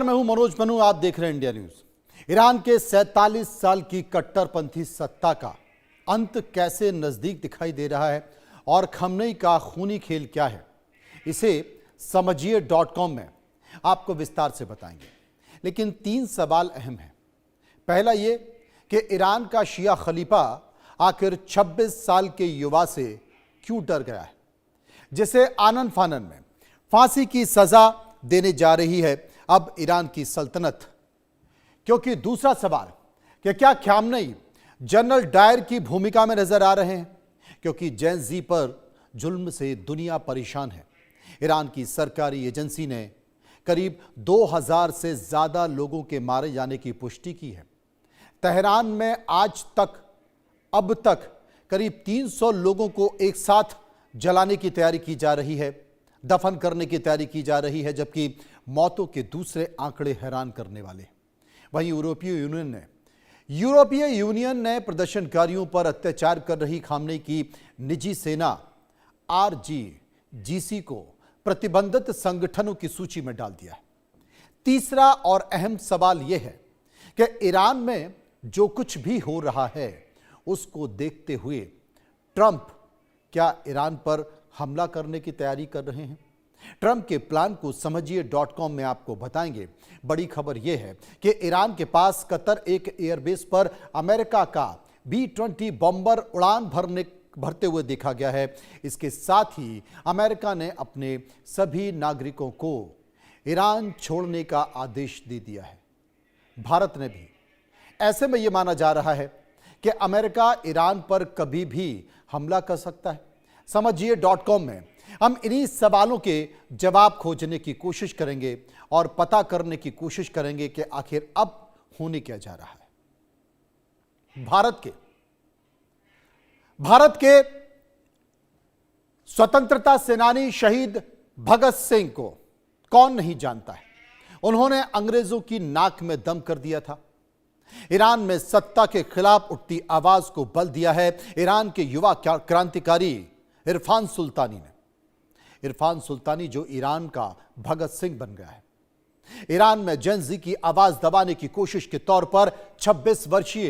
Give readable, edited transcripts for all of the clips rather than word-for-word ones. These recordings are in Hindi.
मैं हूं मनोज मनु, आप देख रहे हैं इंडिया न्यूज। ईरान के 47 साल की कट्टरपंथी सत्ता का अंत कैसे नजदीक दिखाई दे रहा है और खमनेई का खूनी खेल क्या है, इसे समझिए.com में आपको विस्तार से बताएंगे। लेकिन 3 सवाल अहम हैं। पहला ये कि ईरान का शिया खलीफा आखिर 26 साल के युवा से क्यों डर गया है, जिसे आनन फानन में फांसी की सजा देने जा रही है अब ईरान की सल्तनत। क्योंकि दूसरा सवाल कि क्या खामनेई जनरल डायर की भूमिका में नजर आ रहे हैं, क्योंकि जेन जी पर जुल्म से दुनिया परेशान है। ईरान की सरकारी एजेंसी ने करीब 2000 से ज्यादा लोगों के मारे जाने की पुष्टि की है। तेहरान में अब तक करीब 300 लोगों को एक साथ जलाने की तैयारी की जा रही है, दफन करने की तैयारी की जा रही है, जबकि मौतों के दूसरे आंकड़े हैरान करने वाले। वहीं यूरोपीय यूनियन ने प्रदर्शनकारियों पर अत्याचार कर रही खामनेई की निजी सेना आरजीजीसी को प्रतिबंधित संगठनों की सूची में डाल दिया है। तीसरा और अहम सवाल यह है कि ईरान में जो कुछ भी हो रहा है उसको देखते हुए ट्रंप क्या ईरान पर हमला करने की तैयारी कर रहे हैं? ट्रंप के प्लान को समझिए.com में आपको बताएंगे। बड़ी खबर यह है कि ईरान के पास कतर एक एयरबेस पर अमेरिका का B-20 बॉम्बर उड़ान भरते हुए देखा गया है। इसके साथ ही अमेरिका ने अपने सभी नागरिकों को ईरान छोड़ने का आदेश दे दिया है। भारत ने भी। ऐसे में यह माना जा रहा है कि अमेरिका ईरान पर कभी भी हमला कर सकता है। समझिए.com में हम इन्हीं सवालों के जवाब खोजने की कोशिश करेंगे और पता करने की कोशिश करेंगे कि आखिर अब होने क्या जा रहा है। भारत के स्वतंत्रता सेनानी शहीद भगत सिंह को कौन नहीं जानता है। उन्होंने अंग्रेजों की नाक में दम कर दिया था। ईरान में सत्ता के खिलाफ उठती आवाज को बल दिया है ईरान के युवा क्रांतिकारी इरफान सुल्तानी, जो ईरान का भगत सिंह बन गया है। ईरान में जेन जी की आवाज दबाने की कोशिश के तौर पर 26 वर्षीय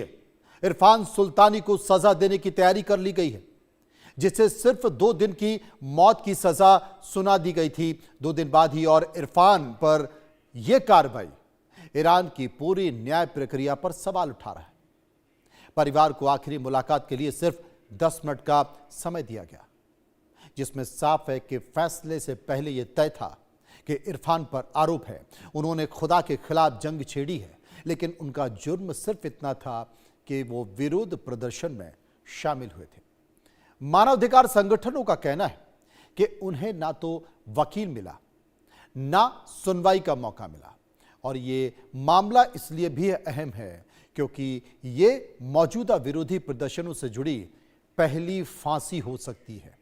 इरफान सुल्तानी को सजा देने की तैयारी कर ली गई है, जिसे सिर्फ 2 दिन की मौत की सजा सुना दी गई थी 2 दिन बाद ही। और इरफान पर यह कार्रवाई ईरान की पूरी न्याय प्रक्रिया पर सवाल उठा रहा है। परिवार को आखिरी मुलाकात के लिए सिर्फ 10 मिनट का समय दिया गया, जिसमें साफ है कि फैसले से पहले यह तय था कि इरफान पर आरोप है उन्होंने खुदा के खिलाफ जंग छेड़ी है, लेकिन उनका जुर्म सिर्फ इतना था कि वो विरोध प्रदर्शन में शामिल हुए थे। मानवाधिकार संगठनों का कहना है कि उन्हें ना तो वकील मिला, ना सुनवाई का मौका मिला। और ये मामला इसलिए भी अहम है क्योंकि ये मौजूदा विरोधी प्रदर्शनों से जुड़ी पहली फांसी हो सकती है।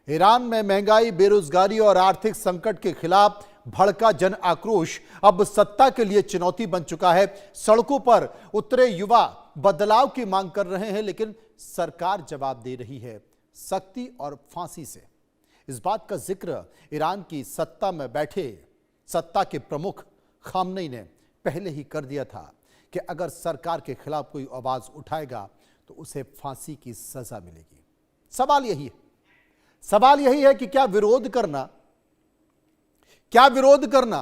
ईरान में महंगाई, बेरोजगारी और आर्थिक संकट के खिलाफ भड़का जन आक्रोश अब सत्ता के लिए चुनौती बन चुका है। सड़कों पर उतरे युवा बदलाव की मांग कर रहे हैं, लेकिन सरकार जवाब दे रही है सख्ती और फांसी से। इस बात का जिक्र ईरान की सत्ता में बैठे सत्ता के प्रमुख खामनेई ने पहले ही कर दिया था कि अगर सरकार के खिलाफ कोई आवाज उठाएगा तो उसे फांसी की सजा मिलेगी। सवाल यही है कि क्या विरोध करना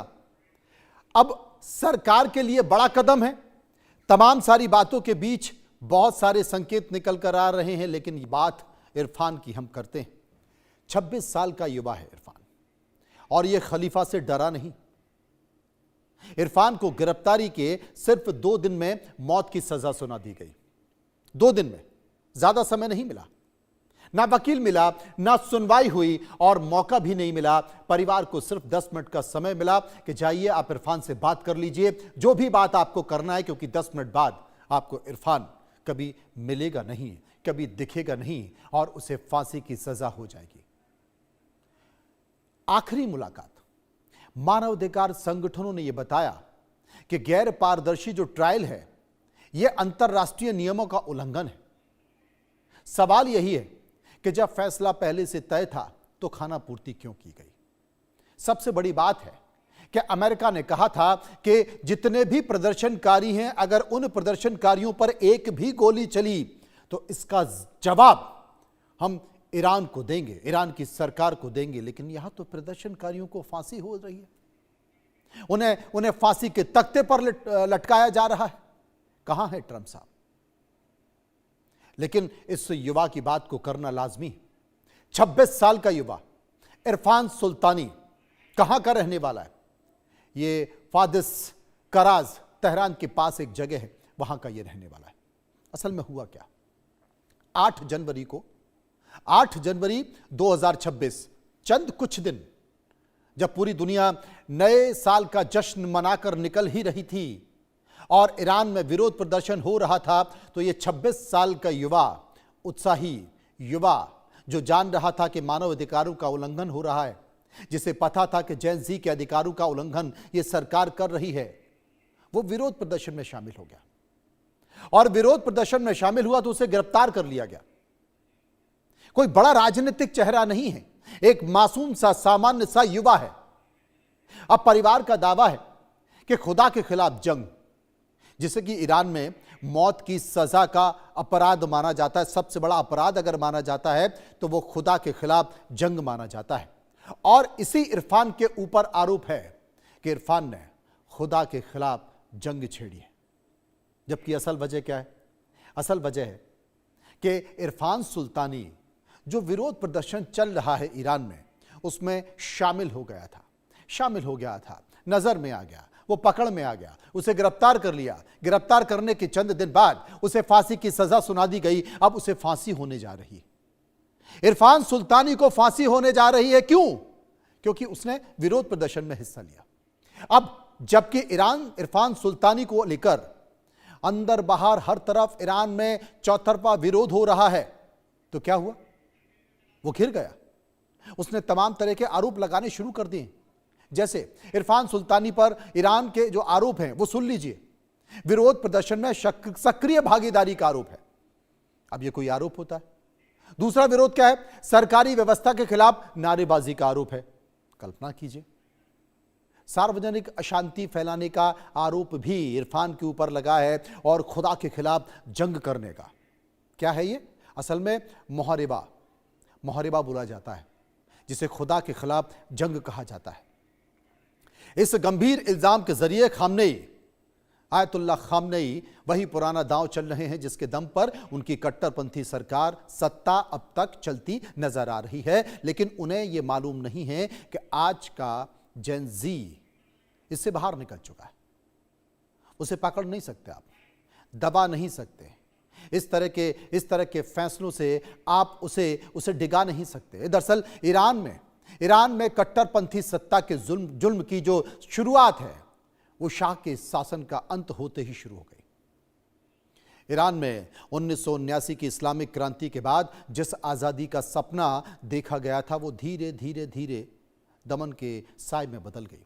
अब सरकार के लिए बड़ा कदम है। तमाम सारी बातों के बीच बहुत सारे संकेत निकल कर आ रहे हैं, लेकिन ये बात इरफान की हम करते हैं। 26 साल का युवा है इरफान, और यह खलीफा से डरा नहीं। इरफान को गिरफ्तारी के सिर्फ 2 दिन में मौत की सजा सुना दी गई। 2 दिन में, ज्यादा समय नहीं मिला, ना वकील मिला, ना सुनवाई हुई और मौका भी नहीं मिला। परिवार को सिर्फ 10 मिनट का समय मिला कि जाइए आप इरफान से बात कर लीजिए, जो भी बात आपको करना है, क्योंकि 10 मिनट बाद आपको इरफान कभी मिलेगा नहीं, कभी दिखेगा नहीं और उसे फांसी की सजा हो जाएगी। आखिरी मुलाकात। मानवाधिकार संगठनों ने यह बताया कि गैर पारदर्शी जो ट्रायल है यह अंतरराष्ट्रीय नियमों का उल्लंघन है। सवाल यही है कि जब फैसला पहले से तय था तो खाना पूर्ति क्यों की गई। सबसे बड़ी बात है कि अमेरिका ने कहा था कि जितने भी प्रदर्शनकारी हैं, अगर उन प्रदर्शनकारियों पर एक भी गोली चली तो इसका जवाब हम ईरान को देंगे, ईरान की सरकार को देंगे। लेकिन यहां तो प्रदर्शनकारियों को फांसी हो रही है, उन्हें फांसी के तख्ते पर लटकाया जा रहा है। कहां है ट्रंप साहब? लेकिन इस युवा की बात को करना लाजमी। 26 साल का युवा इरफान सुल्तानी कहां का रहने वाला है? ये फादिस कराज तेहरान के पास एक जगह है, वहां का ये रहने वाला है। असल में हुआ क्या, 8 जनवरी 2026, चंद कुछ दिन जब पूरी दुनिया नए साल का जश्न मनाकर निकल ही रही थी और ईरान में विरोध प्रदर्शन हो रहा था, तो ये 26 साल का युवा, उत्साही युवा, जो जान रहा था कि मानव अधिकारों का उल्लंघन हो रहा है, जिसे पता था कि जेन ज़ी के अधिकारों का उल्लंघन ये सरकार कर रही है, वो विरोध प्रदर्शन में शामिल हो गया। और विरोध प्रदर्शन में शामिल हुआ तो उसे गिरफ्तार कर लिया गया। कोई बड़ा राजनीतिक चेहरा नहीं है, एक मासूम सा सामान्य सा युवा है। अब परिवार का दावा है कि खुदा के खिलाफ जंग, जिसे कि ईरान में मौत की सजा का अपराध माना जाता है, सबसे बड़ा अपराध अगर माना जाता है तो वो खुदा के खिलाफ जंग माना जाता है। और इसी इरफान के ऊपर आरोप है कि इरफान ने खुदा के खिलाफ जंग छेड़ी है। जबकि असल वजह क्या है? असल वजह है कि इरफान सुल्तानी जो विरोध प्रदर्शन चल रहा है ईरान में, उसमें शामिल हो गया था, नजर में आ गया, वो पकड़ में आ गया, उसे गिरफ्तार कर लिया। गिरफ्तार करने के चंद दिन बाद उसे फांसी की सजा सुना दी गई। अब उसे फांसी होने जा रही है। इरफान सुल्तानी को फांसी होने जा रही है। क्यों? क्योंकि उसने विरोध प्रदर्शन में हिस्सा लिया। अब जबकि ईरान इरफान सुल्तानी को लेकर अंदर बाहर हर तरफ ईरान में चौतरफा विरोध हो रहा है, तो क्या हुआ? वो घिर गया। उसने तमाम तरह के आरोप लगाने शुरू कर दिए। जैसे इरफान सुल्तानी पर ईरान के जो आरोप हैं वो सुन लीजिए। विरोध प्रदर्शन में सक्रिय भागीदारी का आरोप है। अब ये कोई आरोप होता है? दूसरा विरोध क्या है? सरकारी व्यवस्था के खिलाफ नारेबाजी का आरोप है। कल्पना कीजिए, सार्वजनिक अशांति फैलाने का आरोप भी इरफान के ऊपर लगा है और खुदा के खिलाफ जंग करने का। क्या है ये? असल में मुहरिबा बोला जाता है, जिसे खुदा के खिलाफ जंग कहा जाता है। इस गंभीर इल्जाम के जरिए आयतुल्लाह खामनेई वही पुराना दांव चल रहे हैं जिसके दम पर उनकी कट्टरपंथी सरकार सत्ता अब तक चलती नजर आ रही है। लेकिन उन्हें यह मालूम नहीं है कि आज का जेन ज़ी इससे बाहर निकल चुका है। उसे पकड़ नहीं सकते आप, दबा नहीं सकते। इस तरह के फैसलों से आप उसे डिगा नहीं सकते। दरअसल ईरान में कट्टरपंथी सत्ता के जुल्म की जो शुरुआत है वो शाह के शासन का अंत होते ही शुरू हो गई। ईरान में 1979 की इस्लामिक क्रांति के बाद जिस आज़ादी का सपना देखा गया था वो धीरे धीरे दमन के साए में बदल गई।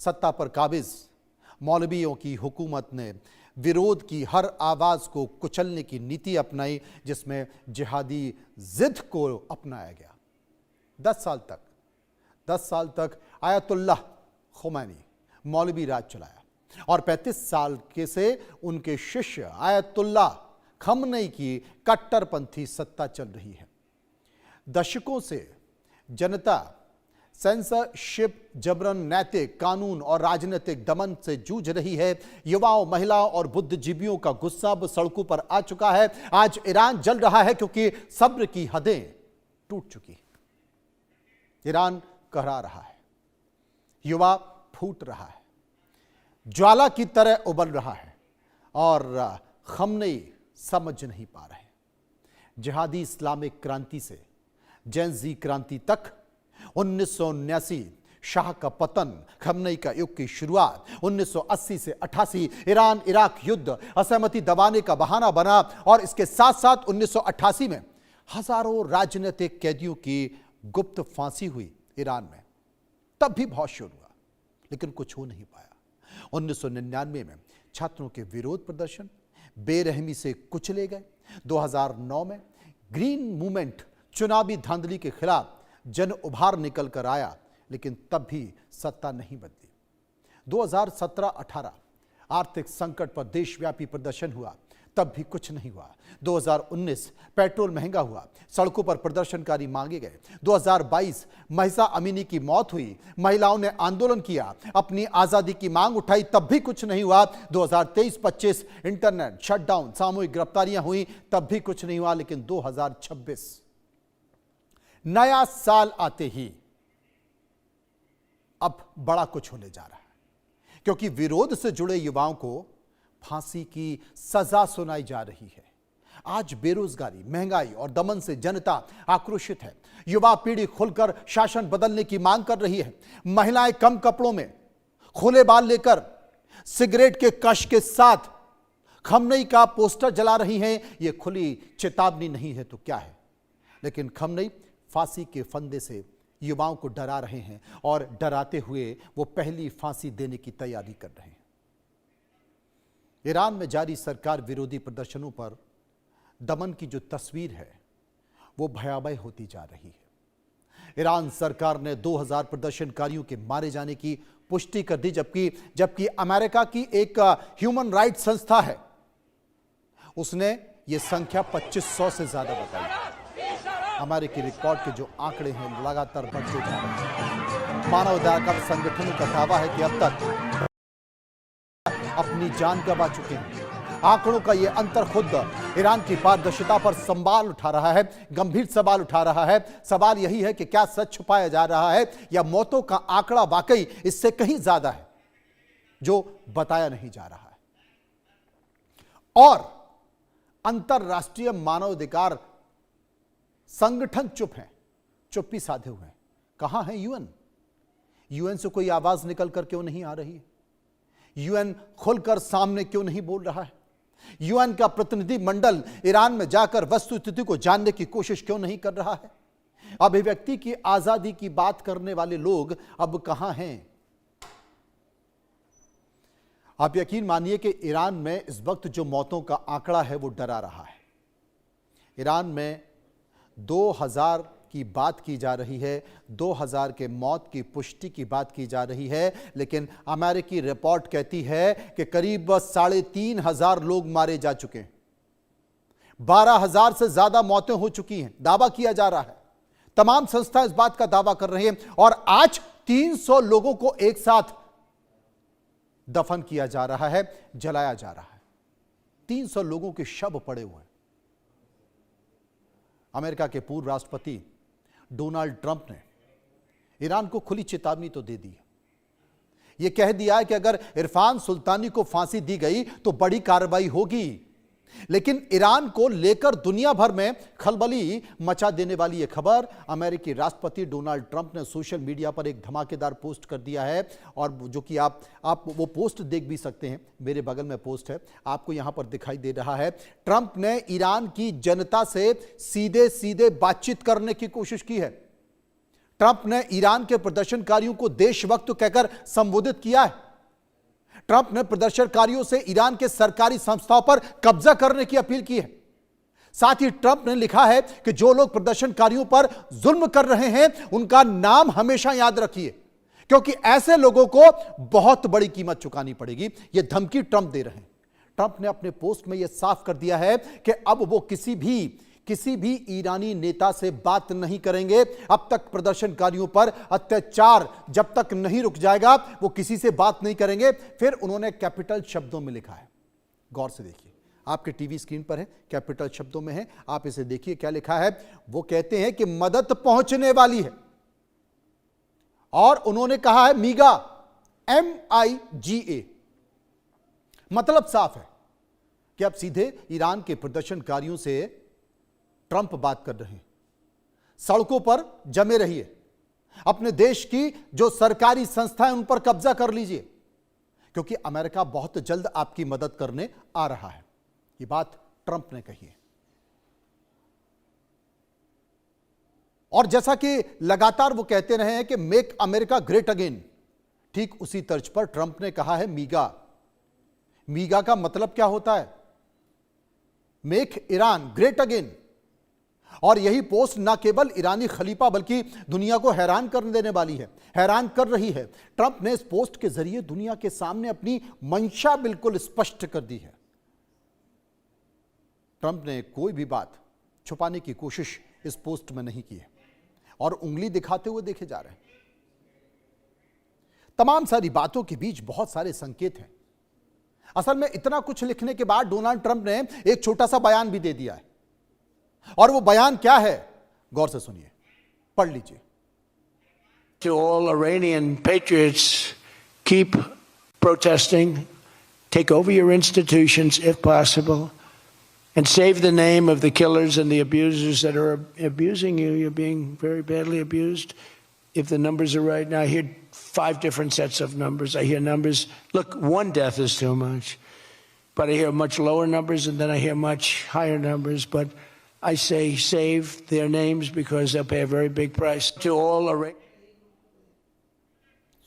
सत्ता पर काबिज मौलवियों की हुकूमत ने विरोध की हर आवाज़ को कुचलने की नीति अपनाई, जिसमें जिहादी जिद को अपनाया गया। 10 साल तक आयतुल्लाह खुमैनी मौलवी राज चलाया और 35 साल के से उनके शिष्य आयतुल्लाह खमनेई की कट्टरपंथी सत्ता चल रही है। दशकों से जनता सेंसरशिप, जबरन नैतिक कानून और राजनीतिक दमन से जूझ रही है। युवाओं, महिलाओं और बुद्धिजीवियों का गुस्सा अब सड़कों पर आ चुका है। आज ईरान जल रहा है क्योंकि सब्र की हदें टूट चुकी। ईरान कहरा रहा है, युवा फूट रहा है, ज्वाला की तरह उबल रहा है और खमनेई समझ नहीं पा रहे। जिहादी इस्लामिक क्रांति से जेन ज़ी क्रांति तक, 1979 शाह का पतन, खमनेई का युग की शुरुआत, 1980 से 88 ईरान इराक युद्ध असहमति दबाने का बहाना बना और इसके साथ साथ 1988 में हजारों राजनीतिक कैदियों की गुप्त फांसी हुई ईरान में। तब भी बहुत शोर हुआ लेकिन कुछ हो नहीं पाया। 1999 में छात्रों के विरोध प्रदर्शन बेरहमी से कुचले गए। 2009 में ग्रीन मूवमेंट चुनावी धांधली के खिलाफ जन उभार निकल कर आया। लेकिन तब भी सत्ता नहीं बदली। 2017-18 आर्थिक संकट पर देशव्यापी प्रदर्शन हुआ, तब भी कुछ नहीं हुआ। 2019 पेट्रोल महंगा हुआ, सड़कों पर प्रदर्शनकारी मांगे गए। 2022 महिसा अमीनी की मौत हुई, महिलाओं ने आंदोलन किया, अपनी आजादी की मांग उठाई, तब भी कुछ नहीं हुआ। 2023-25 इंटरनेट शटडाउन, सामूहिक गिरफ्तारियां हुई, तब भी कुछ नहीं हुआ। लेकिन 2026 नया साल आते ही अब बड़ा कुछ होने जा रहा है, क्योंकि विरोध से जुड़े युवाओं को फांसी की सजा सुनाई जा रही है। आज बेरोजगारी, महंगाई और दमन से जनता आक्रोशित है। युवा पीढ़ी खुलकर शासन बदलने की मांग कर रही है। महिलाएं कम कपड़ों में खुले बाल लेकर सिगरेट के कश के साथ खमनई का पोस्टर जला रही हैं। यह खुली चेतावनी नहीं है तो क्या है, लेकिन खमनई फांसी के फंदे से युवाओं को डरा रहे हैं और डराते हुए वो पहली फांसी देने की तैयारी कर रहे हैं। ईरान में जारी सरकार विरोधी प्रदर्शनों पर दमन की जो तस्वीर है वो भयावह होती जा रही है। ईरान सरकार ने 2000 प्रदर्शनकारियों के मारे जाने की पुष्टि कर दी, जबकि अमेरिका की एक ह्यूमन राइट्स संस्था है, उसने ये संख्या 2500 से ज्यादा बताई है। अमेरिकी रिकॉर्ड के जो आंकड़े हैं लगातार बढ़ते जा रहे हैं। मानवाधिकार संगठनों का दावा है कि अब तक अपनी जान गंवा चुके हैं। आंकड़ों का यह अंतर खुद ईरान की पारदर्शिता पर सवाल उठा रहा है, गंभीर सवाल उठा रहा है। सवाल यही है कि क्या सच छुपाया जा रहा है या मौतों का आंकड़ा वाकई इससे कहीं ज्यादा है जो बताया नहीं जा रहा है। और अंतरराष्ट्रीय मानवाधिकार संगठन चुप हैं, चुप्पी साधे हुए हैं। कहां है यूएन? यूएन से कोई आवाज निकल कर क्यों नहीं आ रही है? यूएन खुलकर सामने क्यों नहीं बोल रहा है? यूएन का प्रतिनिधि मंडल ईरान में जाकर वस्तुस्थिति को जानने की कोशिश क्यों नहीं कर रहा है? अभिव्यक्ति की आजादी की बात करने वाले लोग अब कहां हैं? आप यकीन मानिए कि ईरान में इस वक्त जो मौतों का आंकड़ा है वो डरा रहा है। ईरान में 2000 की बात की जा रही है, 2000 के मौत की पुष्टि की बात की जा रही है, लेकिन अमेरिकी रिपोर्ट कहती है कि करीब 3500 लोग मारे जा चुके हैं। 12000 से ज्यादा मौतें हो चुकी हैं, दावा किया जा रहा है। तमाम संस्था इस बात का दावा कर रही हैं और आज 300 लोगों को एक साथ दफन किया जा रहा है, जलाया जा रहा है। 300 लोगों के शव पड़े हुए हैं। अमेरिका के पूर्व राष्ट्रपति डोनाल्ड ट्रंप ने ईरान को खुली चेतावनी तो दे दी है। यह कह दिया है कि अगर इरफान सुल्तानी को फांसी दी गई तो बड़ी कार्रवाई होगी, लेकिन ईरान को लेकर दुनिया भर में खलबली मचा देने वाली यह खबर अमेरिकी राष्ट्रपति डोनाल्ड ट्रंप ने सोशल मीडिया पर एक धमाकेदार पोस्ट कर दिया है। और जो कि आप वो पोस्ट देख भी सकते हैं, मेरे बगल में पोस्ट है, आपको यहां पर दिखाई दे रहा है। ट्रंप ने ईरान की जनता से सीधे सीधे बातचीत करने की कोशिश की है। ट्रंप ने ईरान के प्रदर्शनकारियों को देशभक्त कहकर संबोधित किया है। ट्रंप ने प्रदर्शनकारियों से ईरान के सरकारी संस्थाओं पर कब्जा करने की अपील की है। साथ ही ट्रंप ने लिखा है कि जो लोग प्रदर्शनकारियों पर जुल्म कर रहे हैं उनका नाम हमेशा याद रखिए, क्योंकि ऐसे लोगों को बहुत बड़ी कीमत चुकानी पड़ेगी। यह धमकी ट्रंप दे रहे हैं। ट्रंप ने अपने पोस्ट में यह साफ कर दिया है कि अब वो किसी भी ईरानी नेता से बात नहीं करेंगे। अब तक प्रदर्शनकारियों पर अत्याचार जब तक नहीं रुक जाएगा वो किसी से बात नहीं करेंगे। फिर उन्होंने कैपिटल शब्दों में लिखा है, गौर से देखिए, आपके टीवी स्क्रीन पर है, कैपिटल शब्दों में है, आप इसे देखिए क्या लिखा है। वो कहते हैं कि मदद पहुंचने वाली है और उन्होंने कहा है मीगा, MIGA। मतलब साफ है कि अब सीधे ईरान के प्रदर्शनकारियों से ट्रंप बात कर रहे हैं। सड़कों पर जमे रहिए, अपने देश की जो सरकारी संस्थाएं उन पर कब्जा कर लीजिए, क्योंकि अमेरिका बहुत जल्द आपकी मदद करने आ रहा है। ये बात ट्रंप ने कही है। और जैसा कि लगातार वो कहते रहे हैं कि मेक अमेरिका ग्रेट अगेन, ठीक उसी तर्ज पर ट्रंप ने कहा है मीगा। मीगा का मतलब क्या होता है? Make Iran great again. और यही पोस्ट न केवल ईरानी खलीफा बल्कि दुनिया को हैरान कर देने वाली है, हैरान कर रही है। ट्रंप ने इस पोस्ट के जरिए दुनिया के सामने अपनी मंशा बिल्कुल स्पष्ट कर दी है। ट्रंप ने कोई भी बात छुपाने की कोशिश इस पोस्ट में नहीं की है और उंगली दिखाते हुए देखे जा रहे हैं। तमाम सारी बातों के बीच बहुत सारे संकेत हैं। असल में इतना कुछ लिखने के बाद डोनाल्ड ट्रंप ने एक छोटा सा बयान भी दे दिया है, और वो बयान क्या है, गौर से सुनिए, पढ़ लीजिए। To all Iranian patriots, keep protesting, take over your institutions if possible, and save the name of the killers and the abusers that are abusing you. You're being very badly abused. If the numbers are right now, I hear 5 different sets of numbers. I hear numbers. Look, 1 death is too much, but I hear much lower numbers, and then I hear much higher numbers. But I say save their names because they'll pay a very big price. To all Iranian.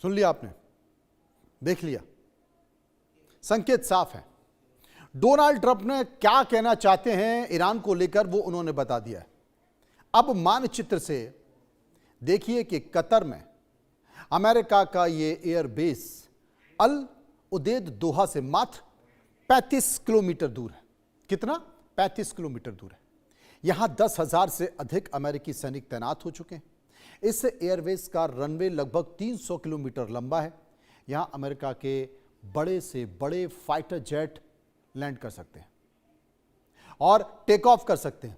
सुन लिया आपने, देख लिया, संकेत साफ है। डोनाल्ड ट्रंप ने क्या कहना चाहते हैं ईरान को लेकर वो उन्होंने बता दिया है। अब मानचित्र से देखिए कि कतर में अमेरिका का ये एयरबेस अल उदेद दोहा से मात्र 35 किलोमीटर दूर है। कितना? 35 किलोमीटर दूर है। यहां 10,000 से अधिक अमेरिकी सैनिक तैनात हो चुके हैं। इस एयरबेस का रनवे लगभग 300 किलोमीटर लंबा है। यहां अमेरिका के बड़े से बड़े फाइटर जेट लैंड कर सकते हैं और टेक ऑफ कर सकते हैं।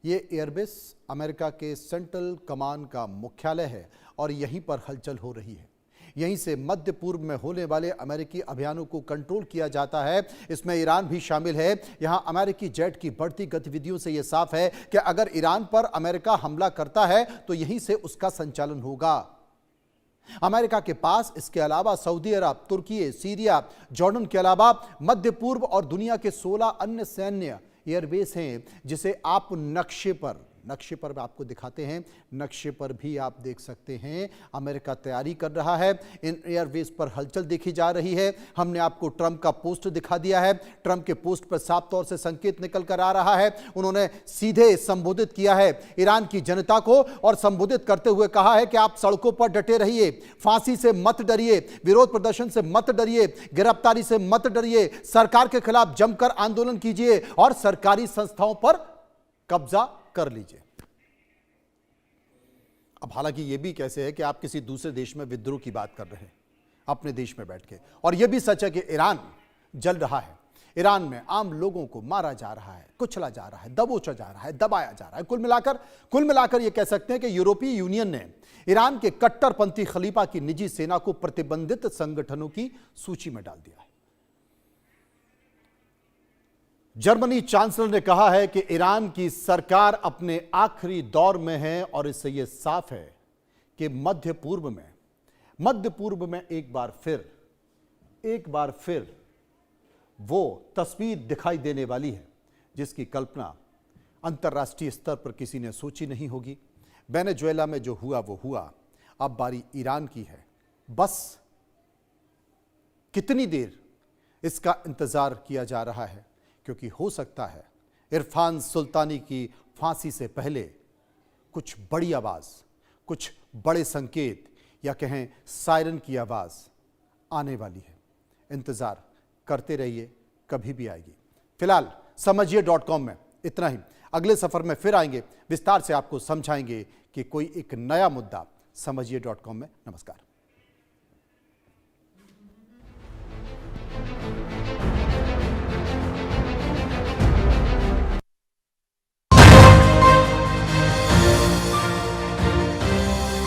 ये एयरबेस अमेरिका के सेंट्रल कमांड का मुख्यालय है और यहीं पर हलचल हो रही है। यहीं से मध्य पूर्व में होने वाले अमेरिकी अभियानों को कंट्रोल किया जाता है। इसमें ईरान भी शामिल है। यहां अमेरिकी जेट की बढ़ती गतिविधियों से यह साफ है कि अगर ईरान पर अमेरिका हमला करता है तो यहीं से उसका संचालन होगा। अमेरिका के पास इसके अलावा सऊदी अरब, तुर्की, सीरिया, जॉर्डन के अलावा मध्य पूर्व और दुनिया के 16 अन्य सैन्य एयरबेस हैं, जिसे आप नक्शे पर आपको दिखाते हैं। नक्शे पर भी आप देख सकते हैं अमेरिका तैयारी कर रहा है। इन एयरबेस पर हलचल देखी जा रही है। हमने आपको ट्रंप का पोस्ट दिखा दिया है। ट्रंप के पोस्ट पर साफ तौर से संकेत निकल कर आ रहा है। उन्होंने सीधे संबोधित किया है ईरान की जनता को और संबोधित करते हुए कहा है कि आप सड़कों पर डटे रहिए, फांसी से मत डरिए, विरोध प्रदर्शन से मत डरिए, गिरफ्तारी से मत डरिए, सरकार के खिलाफ जमकर आंदोलन कीजिए और सरकारी संस्थाओं पर कब्जा कर लीजिए। अब हालांकि यह भी कैसे है कि आप किसी दूसरे देश में विद्रोह की बात कर रहे हैं अपने देश में बैठ के, और यह भी सच है कि ईरान जल रहा है। ईरान में आम लोगों को मारा जा रहा है, कुचला जा रहा है, दबोचा जा रहा है, दबाया जा रहा है। कुल मिलाकर यह कह सकते हैं कि यूरोपीय यूनियन ने ईरान के कट्टरपंथी खलीफा की निजी सेना को प्रतिबंधित संगठनों की सूची में डाल दिया है। जर्मनी चांसलर ने कहा है कि ईरान की सरकार अपने आखिरी दौर में है और इससे यह साफ है कि मध्य पूर्व में एक बार फिर वो तस्वीर दिखाई देने वाली है जिसकी कल्पना अंतर्राष्ट्रीय स्तर पर किसी ने सोची नहीं होगी। वेनेजुएला में जो हुआ वो हुआ, अब बारी ईरान की है। बस कितनी देर इसका इंतजार किया जा रहा है, क्योंकि हो सकता है इरफान सुल्तानी की फांसी से पहले कुछ बड़ी आवाज, कुछ बड़े संकेत या कहें सायरन की आवाज आने वाली है। इंतजार करते रहिए, कभी भी आएगी। फिलहाल समझिए.com में इतना ही। अगले सफर में फिर आएंगे, विस्तार से आपको समझाएंगे कि कोई एक नया मुद्दा। समझिए.com में नमस्कार।